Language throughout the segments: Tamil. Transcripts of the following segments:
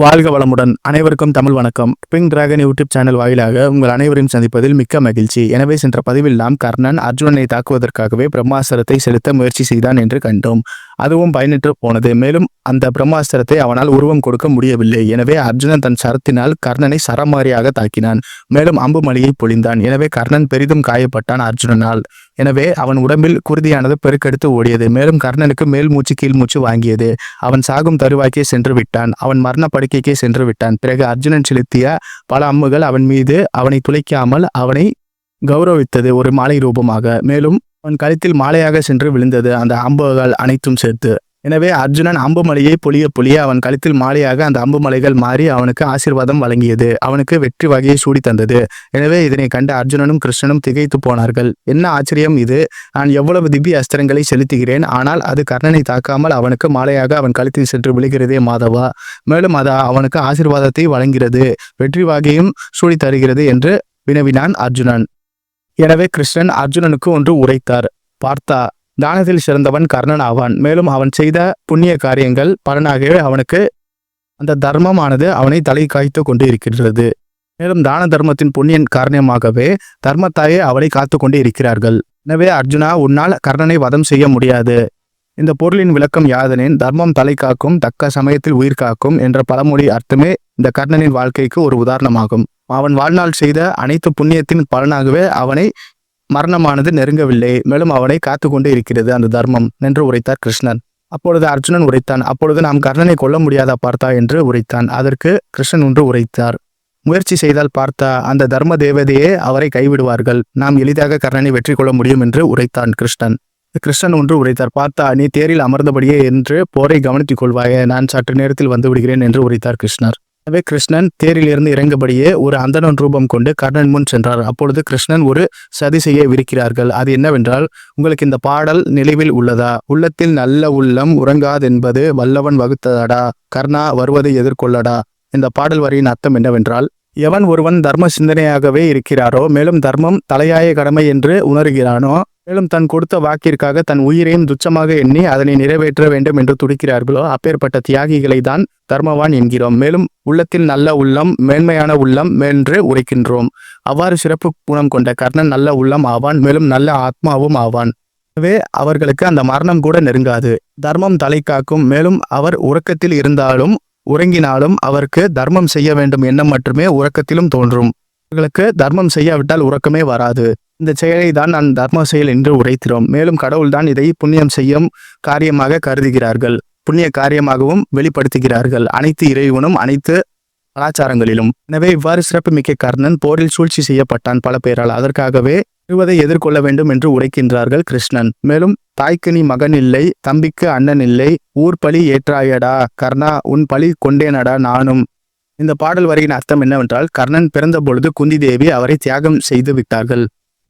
வாழ்க வளமுடன். அனைவருக்கும் தமிழ் வணக்கம். பிங்க் டிராகன் யூடியூப் சேனல் வாயிலாக உங்கள் அனைவரையும் சந்திப்பதில் மிக்க மகிழ்ச்சி. எனவே சென்ற பதிவில் நாம் கர்ணன் அர்ஜுனனை தாக்குவதற்காகவே பிரம்மாஸ்திரத்தை செலுத்த முயற்சி செய்தான் என்று கண்டோம். அதுவும் பயனற்று போனது. மேலும் அந்த பிரம்மாஸ்திரத்தை அவனால் உருவம் கொடுக்க முடியவில்லை. எனவே அர்ஜுனன் தன் சரத்தினால் கர்ணனை சரமாரியாக தாக்கினான். மேலும் அம்பு மலையை பொழிந்தான். எனவே கர்ணன் பெரிதும் காயப்பட்டான் அர்ஜுனனால். எனவே அவன் உடம்பில் குருதியானது பெருக்கெடுத்து ஓடியது. மேலும் கர்ணனுக்கு மேல் மூச்சு கீழ் மூச்சு வாங்கியது. அவன் சாகும் தருவாய்க்கே சென்று விட்டான். அவன் மரண படுக்கைக்கே சென்று விட்டான். பிறகு அர்ஜுனன் செலுத்திய பல அம்புகள் அவன் மீது அவனை துளைக்காமல் அவனை கௌரவித்தது ஒரு மாலை ரூபமாக. மேலும் அவன் கழுத்தில் மாலையாக சென்று விழுந்தது அந்த அம்புகள் அனைத்தும் சேர்த்து. எனவே அர்ஜுனன் அம்பு மலையை பொழிய பொழிய அவன் கழுத்தில் மாலையாக அந்த அம்பு மலைகள் மாறி அவனுக்கு ஆசீர்வாதம் வழங்கியது. அவனுக்கு வெற்றி வகையை சூடி தந்தது. எனவே இதனை கண்ட அர்ஜுனனும் கிருஷ்ணனும் திகைத்து போனார்கள். என்ன ஆச்சரியம் இது! நான் எவ்வளவு திவ்ய அஸ்திரங்களை செலுத்துகிறேன், ஆனால் அது கர்ணனை தாக்காமல் அவனுக்கு மாலையாக அவன் கழுத்தில் சென்று விழுகிறதே மாதவா! மேலும் அது அவனுக்கு ஆசீர்வாதத்தை வழங்கிறது, வெற்றி வகையும் சூடி தருகிறது என்று வினவினான் அர்ஜுனன். எனவே கிருஷ்ணன் அர்ஜுனனுக்கு ஒன்று உரைத்தார். பார்த்தா, தானத்தில் சிறந்தவன் கர்ணன் ஆவான். மேலும் அவன் செய்த புண்ணிய காரியங்கள் பலனாகவே அவனுக்கு அந்த தர்மமானது அவனை தலை காய்த்து கொண்டு இருக்கின்றது. மேலும் தான தர்மத்தின் புண்ணியன் காரணமாகவே தர்மத்தாயே அவளை காத்து கொண்டு இருக்கிறார்கள். எனவே அர்ஜுனா, உன்னால் கர்ணனை வதம் செய்ய முடியாது. இந்த பொருளின் விளக்கம் யாதெனின், தர்மம் தலை காக்கும், தக்க சமயத்தில் உயிர் காக்கும் என்ற பழமொழி அர்த்தமே இந்த கர்ணனின் வாழ்க்கைக்கு ஒரு உதாரணமாகும். அவன் வாழ்நாள் செய்த அனைத்து புண்ணியத்தின் பலனாகவே அவனை மரணமானது நெருங்கவில்லை. மேலும் அவனை காத்து கொண்டு இருக்கிறது அந்த தர்மம் என்று உரைத்தார் கிருஷ்ணன். அப்பொழுது அர்ஜுனன் உரைத்தான், அப்பொழுது நாம் கர்ணனை கொல்ல முடியாதா பார்த்தா என்று உரைத்தான். அதற்கு கிருஷ்ணன் ஒன்று உரைத்தார். முயற்சி செய்தால் பார்த்தா, அந்த தர்ம தேவதையே அவரை கைவிடுவார்கள். நாம் எளிதாக கர்ணனை வெற்றி கொள்ள முடியும் என்று உரைத்தான் கிருஷ்ணன். கிருஷ்ணன் ஒன்று உரைத்தார். பார்த்தா, நீ தேரில் அமர்ந்தபடியே என்று போரை கவனித்துக் கொள்வாயே, நான் சற்று நேரத்தில் வந்து விடுகிறேன் என்று உரைத்தார் கிருஷ்ணர். எனவே கிருஷ்ணன் தேரிலிருந்து இறங்கபடியே ஒரு அந்தணன் ரூபம் கொண்டு கர்ணன் முன் சென்றார். அப்பொழுது கிருஷ்ணன் ஒரு சதி செய்ய விரிக்கிறார்கள். அது என்னவென்றால், உங்களுக்கு இந்த பாடல் நினைவில் உள்ளதா? உள்ளத்தில் நல்ல உள்ளம் உறங்காதென்பது வல்லவன் வகுத்ததடா, கர்ணா வருவதை எதிர்கொள்ளடா. இந்த பாடல் வரியின் அர்த்தம் என்னவென்றால், எவன் ஒருவன் தர்ம சிந்தனையாகவே இருக்கிறாரோ, மேலும் தர்மம் தலையாய கடமை என்று உணர்கிறானோ, மேலும் தன் கொடுத்த வாக்கிற்காக தன் உயிரையும் துச்சமாக எண்ணி அதனை நிறைவேற்ற வேண்டும் என்று துடிக்கிறார்களோ, அப்பேற்பட்ட தியாகிகளை தான் தர்மவான் என்கிறோம். மேலும் உள்ளத்தில் நல்ல உள்ளம், மேன்மையான உள்ளம் என்று உரைக்கின்றோம். அவ்வாறு சிறப்பு குணம் கொண்ட கர்ணன் நல்ல உள்ளம் ஆவான். மேலும் நல்ல ஆத்மாவும் ஆவான். எனவே அவர்களுக்கு அந்த மரணம் கூட நெருங்காது. தர்மம் தலை காக்கும். மேலும் அவர் உறக்கத்தில் இருந்தாலும் உறங்கினாலும் அவருக்கு தர்மம் செய்ய வேண்டும் எண்ணம் மட்டுமே உறக்கத்திலும் தோன்றும். அவர்களுக்கு தர்மம் செய்யாவிட்டால் உறக்கமே வராது. இந்த செயலை தான் நான் தர்ம செயல் என்று உரைக்கிறோம். மேலும் கடவுள்தான் இதை புண்ணியம் செய்யும் காரியமாக கருதுகிறார்கள், புண்ணிய காரியமாகவும் வெளிப்படுத்துகிறார்கள் அனைத்து இறைவனும் அனைத்து கலாச்சாரங்களிலும். எனவே இவ்வாறு சிறப்புமிக்க கர்ணன் போரில் சூழ்ச்சி செய்யப்பட்டான் பல பேரால். அதற்காகவே இருவதை எதிர்கொள்ள வேண்டும் என்று உரைக்கின்றார்கள் கிருஷ்ணன். மேலும் தாய்க்கு நீ மகன் இல்லை, தம்பிக்கு அண்ணன் இல்லை, ஊர் பழி ஏற்றாயடா கர்ணா, உன் பழி கொண்டேனடா நானும். இந்த பாடல் வரியின் அர்த்தம் என்னவென்றால், கர்ணன் பிறந்த பொழுது குந்தி தேவி அவரை தியாகம் செய்து விட்டார்கள்.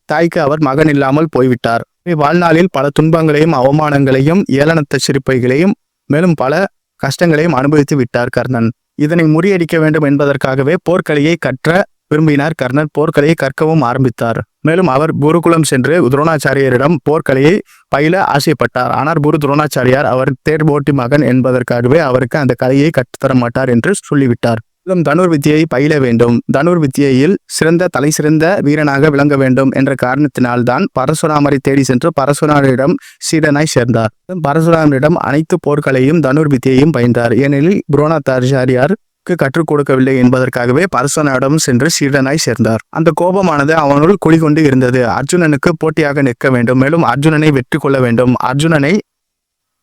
தாய்க்கு அவர் மகன் இல்லாமல் போய்விட்டார். வாழ்நாளில் பல துன்பங்களையும் அவமானங்களையும் ஏளனத்த சிரிப்பைகளையும் மேலும் பல கஷ்டங்களையும் அனுபவித்து விட்டார் கர்ணன். இதனை முறியடிக்க வேண்டும் என்பதற்காகவே போர்க்கலையை கற்ற விரும்பினார் கர்ணன். போர்க்கலையை கற்கவும் ஆரம்பித்தார். மேலும் அவர் குருகுலம் சென்று துரோணாச்சாரியரிடம் போர்க்கலையை பயில ஆசைப்பட்டார். ஆனால் குரு துரோணாச்சாரியார் அவர் தேர்போட்டி மகன் என்பதற்காகவே அவருக்கு அந்த கலையை கற்றுத்தர மாட்டார் என்று சொல்லிவிட்டார். தனுர் வித்தியை பயில வேண்டும், தனுர் வித்தியில் சிறந்த தலை சிறந்த வீரனாக விளங்க வேண்டும் என்ற காரணத்தினால்தான் பரசுராமரை தேடி சென்று பரசுராமரிடம் சீடனாய் சேர்ந்தார். பரசுராமரிடம் அனைத்து போர்களையும் தனுர் வித்தியையும் பயின்றார். ஏனெனில் துரோணாச்சாரியாருக்கு கற்றுக் கொடுக்கவில்லை என்பதற்காகவே பரசுராமரிடம் சென்று சீடனாய் சேர்ந்தார். அந்த கோபமானது அவனுள் குடிகொண்டு இருந்தது. அர்ஜுனனுக்கு போட்டியாக நிற்க வேண்டும், மேலும் அர்ஜுனனை வெற்றி கொள்ள வேண்டும், அர்ஜுனனை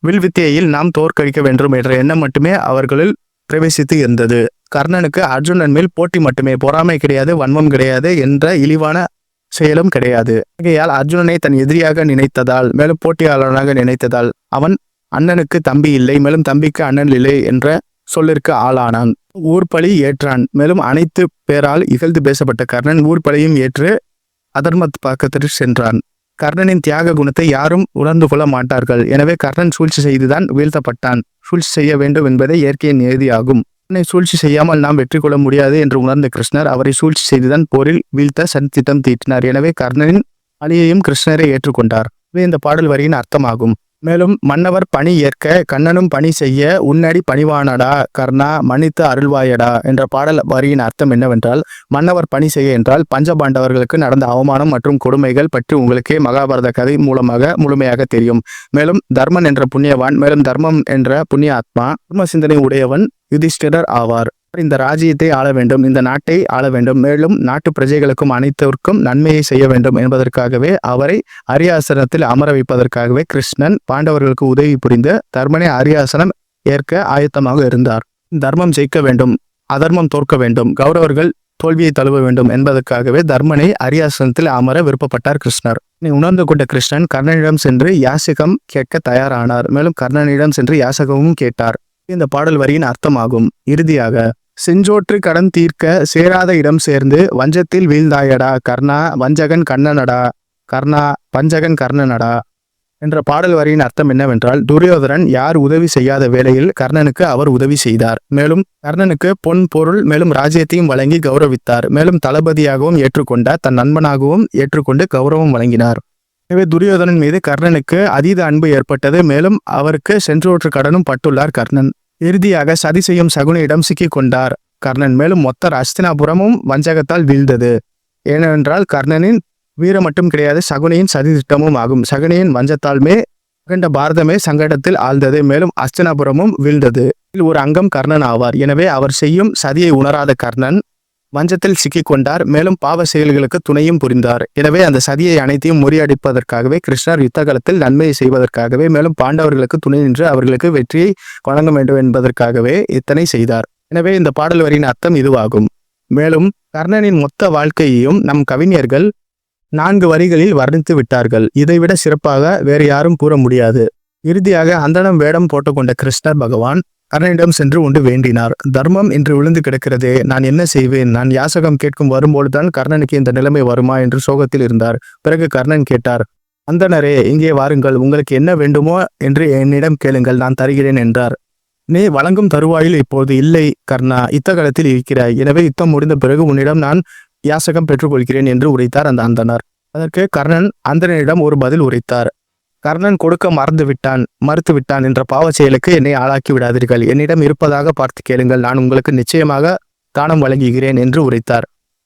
வில்வித்தியில் நாம் தோற்கடிக்க வேண்டும் என்ற எண்ணம் மட்டுமே அவர்களில் பிரவேசித்து இருந்தது. கர்ணனுக்கு அர்ஜுனன் மேல் போட்டி மட்டுமே, பொறாமை கிடையாது, வன்மம் கிடையாது, என்ற இழிவான செயலும் கிடையாது. ஆகையால் அர்ஜுனனை தன் எதிரியாக நினைத்ததால், மேலும் போட்டியாளராக நினைத்ததால் அவன் அண்ணனுக்கு தம்பி இல்லை, மேலும் தம்பிக்கு அண்ணன் இல்லை என்ற சொல்லிற்கு ஆளானான். ஊர்பழி ஏற்றான். மேலும் அனைத்து பேரால் இகழ்ந்து பேசப்பட்ட கர்ணன் ஊர்பழியும் ஏற்று அதர்ம பக்கத்திற்கு சென்றான். கர்ணனின் தியாக குணத்தை யாரும் உணர்ந்து கொள்ள மாட்டார்கள். எனவே கர்ணன் சூழ்ச்சி செய்துதான் வீழ்த்தப்பட்டான். சூழ்ச்சி செய்ய வேண்டும் என்பதே இயற்கையின் நியதியாகும். சூழ்ச்சி செய்யாமல் நாம் வெற்றி கொள்ள முடியாது என்று உணர்ந்த கிருஷ்ணர் அவரை சூழ்ச்சி செய்துதான் போரில் வீழ்த்த சதித்திட்டம் தீட்டினார். எனவே கர்ணனின் அழியையும் கிருஷ்ணரை ஏற்றுக்கொண்டார். இந்த பாடல் வரியின் அர்த்தமாகும். மேலும் மன்னவர் பணி ஏற்க கண்ணனும் பணி செய்ய உன்னடி பணிவானடா கர்ணா மன்னித்து அருள்வாயடா என்ற பாடல் வரியின் அர்த்தம் என்னவென்றால், மன்னவர் பணி செய்ய என்றால் பஞ்சபாண்டவர்களுக்கு நடந்த அவமானம் மற்றும் கொடுமைகள் பற்றி உங்களுக்கே மகாபாரத கதை மூலமாக முழுமையாக தெரியும். மேலும் தர்மன் என்ற புண்ணியவான், மேலும் தர்மம் என்ற புண்ணிய ஆத்மா, தர்ம சிந்தனை உடையவன் யுதிஷ்டிரர் ஆவார். இந்த ராஜ்யத்தை ஆள வேண்டும், இந்த நாட்டை ஆள வேண்டும், மேலும் நாட்டு பிரஜைகளுக்கும் அனைத்திற்கும் நன்மையை செய்ய வேண்டும் என்பதற்காகவே அவரை அரியாசனத்தில் அமர வைப்பதற்காகவே கிருஷ்ணன் பாண்டவர்களுக்கு உதவி புரிந்து தர்மனை அரியாசனம் ஏற்க ஆயத்தமாக இருந்தார். தர்மம் ஜெயிக்க வேண்டும், அதர்மம் தோற்க வேண்டும், கௌரவர்கள் தோல்வியை தழுவ வேண்டும் என்பதற்காகவே தர்மனை அரியாசனத்தில் அமர விருப்பப்பட்டார் கிருஷ்ணர். உணர்ந்து கொண்ட கிருஷ்ணன் கர்ணனிடம் சென்று யாசகம் கேட்க தயாரானார். மேலும் கர்ணனிடம் சென்று யாசகமும் கேட்டார். இந்த பாடல் வரியின் அர்த்தமாகும். இறுதியாக, செஞ்சோற்று கடன் தீர்க்க சேராத இடம் சேர்ந்து வஞ்சத்தில் வீழ்ந்தாயடா கர்ணா வஞ்சகன் கர்ணனடா கர்ணா வஞ்சகன் கர்ணனடா என்ற பாடல் வரியின் அர்த்தம் என்னவென்றால், துரியோதனன் யார் உதவி செய்யாத வேளையில் கர்ணனுக்கு அவர் உதவி செய்தார். மேலும் கர்ணனுக்கு பொன் பொருள் மேலும் ராஜ்யத்தையும் வழங்கி கௌரவித்தார். மேலும் தளபதியாகவும் ஏற்றுக்கொண்டார், தன் நண்பனாகவும் ஏற்றுக்கொண்டு கௌரவம் வழங்கினார். எனவே துரியோதனன் மீது கர்ணனுக்கு அதீத அன்பு ஏற்பட்டது. மேலும் அவருக்கு சென்றோற்று கடனும் பட்டுள்ளார் கர்ணன். இறுதியாக சதி செய்யும் சகுனியிடம் சிக்கிக் கொண்டார் கர்ணன். மேலும் மொத்த ஹஸ்தினாபுரமும் வஞ்சகத்தால் வீழ்ந்தது. ஏனென்றால் கர்ணனின் வீரம் மட்டும் கிடையாது, சகுனியின் சதி திட்டமும் ஆகும். சகுனியின் வஞ்சத்தால்மே அகண்ட பாரதமே சங்கடத்தில் ஆழ்ந்தது. மேலும் ஹஸ்தினாபுரமும் வீழ்ந்தது. இதில் ஒரு அங்கம் கர்ணன் ஆவார். எனவே அவர் செய்யும் சதியை உணராத கர்ணன் வஞ்சத்தில் சிக்கிக் கொண்டார். மேலும் பாவ செயல்களுக்கு துணையும் புரிந்தார். எனவே அந்த சதியை அனைத்தையும் முறியடிப்பதற்காகவே கிருஷ்ணர் யுத்த காலத்தில் நன்மையை செய்வதற்காகவே, மேலும் பாண்டவர்களுக்கு துணை நின்று அவர்களுக்கு வெற்றியை வழங்க வேண்டும் என்பதற்காகவே இத்தனை செய்தார். எனவே இந்த பாடல் வரியின் அர்த்தம் இதுவாகும். மேலும் கர்ணனின் மொத்த வாழ்க்கையையும் நம் கவிஞர்கள் 4 வரிகளில் வர்ணித்து விட்டார்கள். இதைவிட சிறப்பாக வேறு யாரும் கூற முடியாது. இறுதியாக அந்தணம் வேடம் போட்டுக்கொண்ட கிருஷ்ணர் பகவான் கர்ணனிடம் சென்று ஒன்று வேண்டினார். தர்மம் இன்று விழுந்து கிடக்கிறதே, நான் என்ன செய்வேன்? நான் யாசகம் கேட்கும் வரும்போதுதான் கர்ணனுக்கு இந்த நிலைமை வருமா என்று சோகத்தில் இருந்தார். பிறகு கர்ணன் கேட்டார், அந்தணரே, இங்கே வாருங்கள், உங்களுக்கு என்ன வேண்டுமோ என்று என்னிடம் கேளுங்கள், நான் தருகிறேன் என்றார். நீ வழங்கும் தருவாயில் இப்போது இல்லை கர்ணா, யுத்த காலத்தில் இருக்கிறாய். எனவே யுத்தம் முடிந்த பிறகு உன்னிடம் நான் யாசகம் பெற்றுக்கொள்கிறேன் என்று உரைத்தார் அந்த அந்தணர். அதற்கு கர்ணன் அந்தணனிடம் ஒரு பதில் உரைத்தார். கர்ணன் கொடுக்க மறுத்து விட்டான் என்ற பாவ செயலுக்கு என்னை ஆளாக்கி விடாதீர்கள். என்னிடம் இருப்பதாக பார்த்து கேளுங்கள், நான் உங்களுக்கு நிச்சயமாக தானம் வழங்குகிறேன் என்று உரைத்தார்.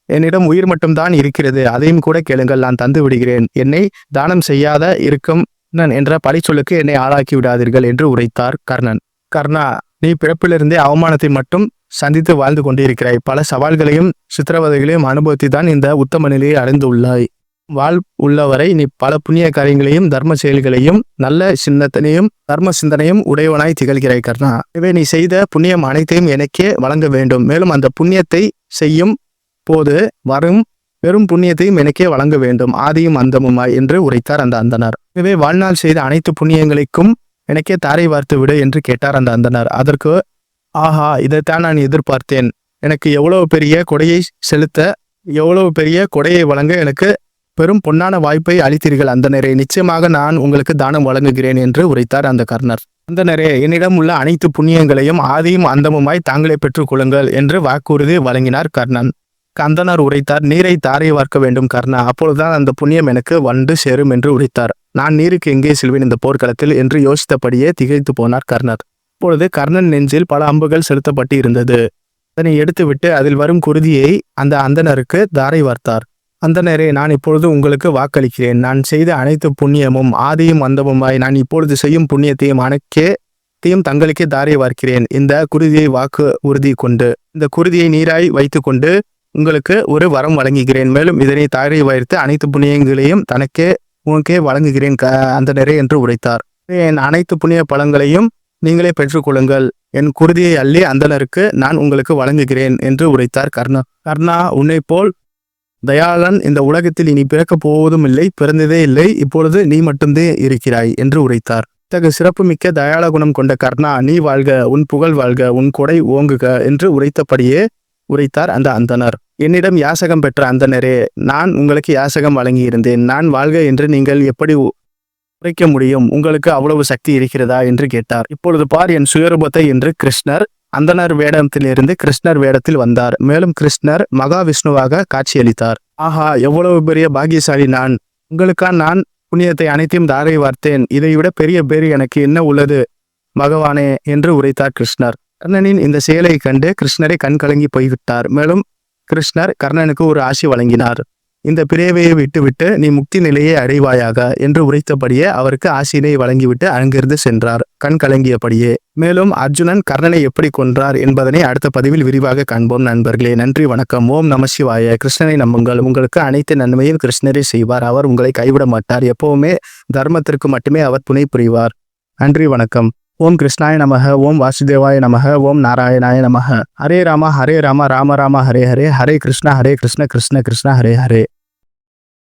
என்னிடம் உயிர் மட்டும்தான் இருக்கிறது, அதையும் கூட கேளுங்கள், நான் தந்து விடுகிறேன். என்னை தானம் செய்யாத இருக்கும் என்ற பழி சொல்லுக்கு என்னை ஆளாக்கி விடாதீர்கள் என்று உரைத்தார் கர்ணன். கர்ணா, நீ பிறப்பிலிருந்தே அவமானத்தை மட்டும் சந்தித்து வாழ்ந்து கொண்டிருக்கிறாய். பல சவால்களையும் சித்திரவதைகளையும் அனுபவித்து தான் இந்த உத்தம நிலையை அடைந்துள்ளாய். உள்ளவரை நீ பல புண்ணிய காரியங்களையும் தர்ம செயல்களையும் நல்ல சின்னத்தனையும் தர்ம சிந்தனையும் உடையவனாய் திகழ்கிறாய் கர்ணா. இவை நீ செய்த புண்ணியம் அனைத்தையும் எனக்கே வழங்க வேண்டும். மேலும் அந்த புண்ணியத்தை செய்யும் போது வரும் பெரும் புண்ணியத்தையும் எனக்கே வழங்க வேண்டும், ஆதியும் அந்தமுமாய் என்று உரைத்தார் அந்த அந்தனர். இவை வாழ்நாள் செய்த அனைத்து புண்ணியங்களுக்கும் எனக்கே தாரை வார்த்து விடு என்று கேட்டார் அந்த அந்தனர். அதற்கு, ஆஹா, இதைத்தான் நான் எதிர்பார்த்தேன். எனக்கு எவ்வளவு பெரிய கொடையை செலுத்த, எவ்வளவு பெரிய கொடையை வழங்க எனக்கு பெரும் பொன்னான வாய்ப்பை அளித்தீர்கள் அந்தணரே. நிச்சயமாக நான் உங்களுக்கு தானம் வழங்குகிறேன் என்று உரைத்தார் அந்த கர்ணர். அந்தணரே, என்னிடம் உள்ள அனைத்து புண்ணியங்களையும் ஆதியும் அந்தமுமாய் தாங்களே பெற்றுக் கொள்ளுங்கள் என்று வாக்குறுதி வழங்கினார் கர்ணன். அந்தணர் உரைத்தார், நீரை தாரை வார்க்க வேண்டும் கர்ணா, அப்பொழுதுதான் அந்த புண்ணியம் எனக்கு வந்து சேரும் என்று உரைத்தார். நான் நீருக்கு எங்கே செல்வேன் இந்த போர்க்களத்தில் என்று யோசித்தபடியே திகைத்து போனார் கர்ணர். அப்பொழுது கர்ணன் நெஞ்சில் பல அம்புகள் செலுத்தப்பட்டு இருந்தது. அதனை எடுத்துவிட்டு அதில் வரும் குருதியை அந்த அந்தணருக்கு தாரை வார்த்தார். அந்தணரே, நான் இப்பொழுது உங்களுக்கு வாக்களிக்கிறேன். நான் செய்த அனைத்து புண்ணியமும் ஆதியும் அந்தமுமாய் நான் இப்பொழுது செய்யும் புண்ணியத்தையும் அனைத்தையும் தங்களுக்கே தாரை வார்க்கிறேன். இந்த குருதியை வாக்கு உறுதி கொண்டு இந்த குருதியை நீராய் வைத்து கொண்டு உங்களுக்கு ஒரு வரம் வழங்குகிறேன். மேலும் இதனை தாரை வார்த்து அனைத்து புண்ணியங்களையும் உனக்கே வழங்குகிறேன் அந்தணரே என்று உரைத்தார். என் அனைத்து புண்ணிய பலன்களையும் நீங்களே பெற்றுக்கொள்ளுங்கள். என் குருதியை அள்ளி அந்தணருக்கு நான் உங்களுக்கு வழங்குகிறேன் என்று உரைத்தார் கர்ணா, உன்னை போல் தயாளன் இந்த உலகத்தில் இனி பிறக்கப் போவதும் இல்லை, பிறந்ததே இல்லை, இப்பொழுது நீ மட்டும்தே இருக்கிறாய் என்று உரைத்தார். இத்தகைய சிறப்புமிக்க தயாள குணம் கொண்ட கர்ணா, நீ வாழ்க, உன் புகழ் வாழ்க, உன் கொடை ஓங்குக என்று உரைத்தபடியே உரைத்தார் அந்த அந்தணர். என்னிடம் யாசகம் பெற்ற அந்தணரே, நான் உங்களுக்கு யாசகம் வழங்கியிருந்தேன். நான் வாழ்க என்று நீங்கள் எப்படி உரைக்க முடியும்? உங்களுக்கு அவ்வளவு சக்தி இருக்கிறதா என்று கேட்டார். இப்பொழுது பார் என் சுயரூபத்தை என்று கிருஷ்ணர் அந்தணர் வேடத்திலிருந்து கிருஷ்ணர் வேடத்தில் வந்தார். மேலும் கிருஷ்ணர் மகாவிஷ்ணுவாக காட்சியளித்தார். ஆஹா, எவ்வளவு பெரிய பாக்கியசாலி நான்! உங்களுக்காக நான் புண்ணியத்தை அனைத்தையும் தாரை வார்த்தேன். இதைவிட பெரிய பேறு எனக்கு என்ன உள்ளது பகவானே என்று உரைத்தார் கிருஷ்ணர். கர்ணனின் இந்த செயலை கண்டு கிருஷ்ணரை கண் கலங்கி போய்விட்டார். மேலும் கிருஷ்ணர் கர்ணனுக்கு ஒரு ஆசி வழங்கினார். இந்த பிறவியை விட்டுவிட்டு நீ முக்தி நிலையை அடைவாயாக என்று உரைத்தபடியே அவருக்கு ஆசினை வழங்கிவிட்டு அங்கிருந்து சென்றார், கண் கலங்கியபடியே. மேலும் அர்ஜுனன் கர்ணனை எப்படி கொன்றார் என்பதனை அடுத்த பதிவில் விரிவாக காண்போம் நண்பர்களே. நன்றி, வணக்கம். ஓம் நம சிவாய. கிருஷ்ணனை நம்புங்கள், உங்களுக்கு அனைத்து நன்மையும் கிருஷ்ணரே செய்வார். அவர் உங்களை கைவிட மாட்டார். எப்பவுமே தர்மத்திற்கு மட்டுமே அவர் துணை புரிவார். நன்றி, வணக்கம். ஓம் கிருஷ்ணாய நமக. ஓம் வாசுதேவாய நமக. ஓம் நாராயணாய நமக. ஹரே ராம ராம ராம ஹரே ஹரே. ஹரே கிருஷ்ண கிருஷ்ண கிருஷ்ண ஹரே ஹரே.